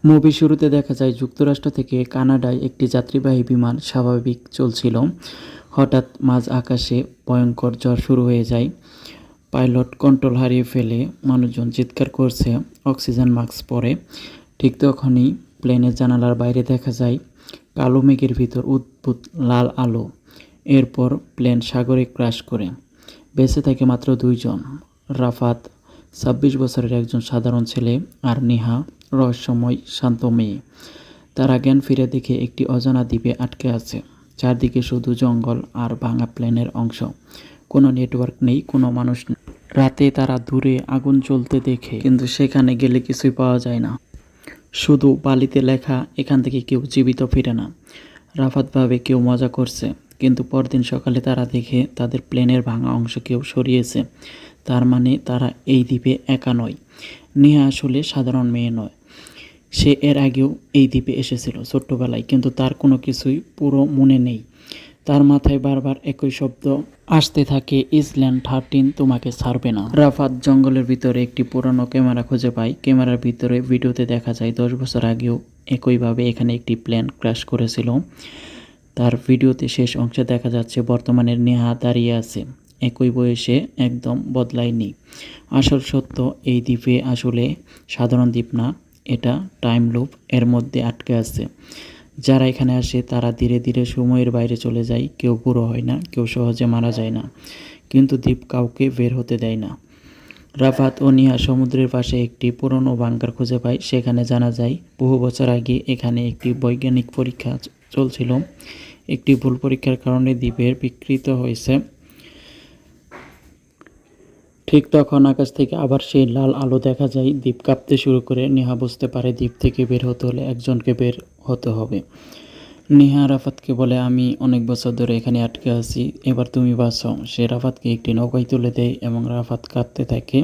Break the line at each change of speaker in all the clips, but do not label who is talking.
Movie শুরুতে দেখা যায় যুক্তরাষ্ট্র থেকে কানাডায় একটি যাত্রীবাহী বিমান স্বাভাবিক চলছিল। হঠাৎ মাঝ আকাশে ভয়ঙ্কর ঝড় শুরু হয়ে যায়। পাইলট কন্ট্রোল হারিয়ে ফেলে, মানুষজন চিৎকার করছে, অক্সিজেন মাস্ক পরে। ঠিক তখনই প্লেনের জানালার বাইরে দেখা যায় কালো মেঘের ভিতর অদ্ভুত লাল আলো। এরপর প্লেন সাগরে ক্র্যাশ করে। বেঁচে থাকে মাত্র দুইজন, রাফাত ২৬ বছরের একজন সাধারণ ছেলে, আর নেহা রহস্যময় শান্ত মেয়ে। তারা জ্ঞান ফিরে দেখে একটি অজানা দ্বীপে আটকে আছে। চারদিকে শুধু জঙ্গল আর ভাঙা প্লেনের অংশ। কোনো নেটওয়ার্ক নেই, কোনো মানুষ নেই। রাতে তারা দূরে আগুন জ্বলতে দেখে, কিন্তু সেখানে গেলে কিছুই পাওয়া যায় না। শুধু বালিতে লেখা, এখান থেকে কেউ জীবিত ফিরে না। রাফাত ভাবে কেউ মজা করছে, কিন্তু পরদিন সকালে তারা দেখে তাদের প্লেনের ভাঙা অংশ কেউ সরিয়েছে। তার মানে তারা এই দ্বীপে একা নয়। নেহা আসলে সাধারণ মেয়ে নয়। সে এর আগেও এই দ্বীপে এসেছিল ছোট্টবেলায়, কিন্তু তার কোনো কিছুই পুরো মনে নেই। তার মাথায় বারবার একই শব্দ আসতে থাকে, ইসল্যান্ড 13 তোমাকে ছাড়বে না। রাফাত জঙ্গলের ভিতরে একটি পুরনো ক্যামেরা খুঁজে পায়। ক্যামেরার ভিতরে ভিডিওতে দেখা যায় 10 বছর আগেও একইভাবে এখানে একটি প্লেন ক্র্যাশ করেছিল। তার ভিডিওতে শেষ অংশে দেখা যাচ্ছে বর্তমানের নেহা দাঁড়িয়ে আছে, একই বয়সে, একদম বদলায়নি। আসল সত্য, এই দ্বীপে আসলে সাধারণ দ্বীপ না, এটা টাইম লুপ, এর মধ্যে আটকে আছে। যারা এখানে আসে তারা ধীরে ধীরে সময়ের বাইরে চলে যায়। কেউ বুড়ো হয় না, কেউ সহজে মারা যায় না, কিন্তু দ্বীপ কাউকে বের হতে দেয় না। রাফাত ও নিহা সমুদ্রের পাশে একটি পুরনো বাংকার খুঁজে পায়। সেখানে জানা যায় বহু বছর আগে এখানে একটি বৈজ্ঞানিক পরীক্ষা চলছিল। একটি ভুল পরীক্ষার কারণে দ্বীপের বিকৃত হয়েছে। ঠিক তখন আকাশ থেকে আবার সেই লাল আলো দেখা যায়। দ্বীপ কাঁপতে শুরু করে। নেহা বুঝতে পারে দ্বীপ থেকে বের হতে হলে একজনকে বের হতে হবে। নেহা রাফাতকে বলে, আমি অনেক বছর ধরে এখানে আটকে আছি, এবার তুমি বাঁচাও। সে রাফাতকে একটি নৌকায় তুলে দেয় এবং রাফাত কাঁদতে থাকে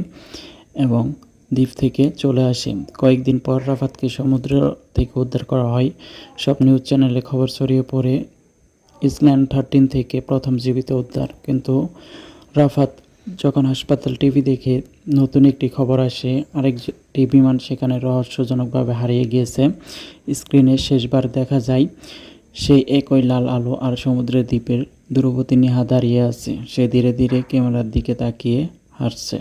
এবং দ্বীপ থেকে চলে আসে। কয়েকদিন পর রাফাতকে সমুদ্র থেকে উদ্ধার করা হয়। সব নিউজ চ্যানেলে খবর ছড়িয়ে পড়ে, ইসল্যান্ড 13 থেকে প্রথম জীবিত উদ্ধার। কিন্তু রাফাত যখন হাসপাতাল টিভি দেখে, নতুন একটি খবর আসে, আরেকটি বিমান সেখানে রহস্যজনকভাবে হারিয়ে গিয়েছে। স্ক্রিনে শেষবার দেখা যায় সেই একই লাল আলো আর সমুদ্রের দ্বীপের দূরবর্তী নেহা দাঁড়িয়ে আছে। সে ধীরে ধীরে ক্যামেরার দিকে তাকিয়ে হাসছে।